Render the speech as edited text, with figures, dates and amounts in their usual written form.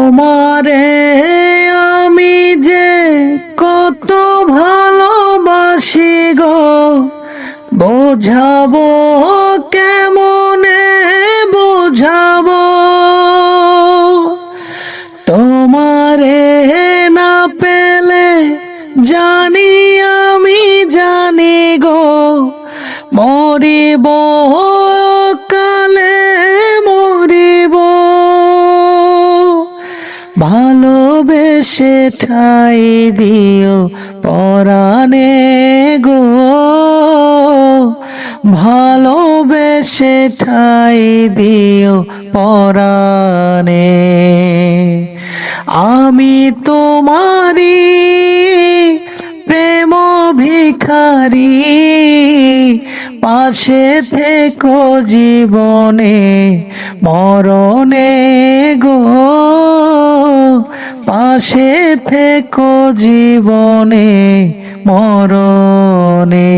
তোমারে আমি যে কত ভালোবাসি গো, বোঝাবো কেমনে বোঝাবো। তোমারে না পেলে জানি আমি জানি গো, মরিব কালে মরিব। ভালোবেসে ঠাই দিও পরাণে গো, ভালোবেসে ঠাই দিও পরাণে। আমি তোমারি প্রেম ভিখারি, পাশে থেকো জীবনে মরণে গো, পাশে থেকো জীবনে মরণে।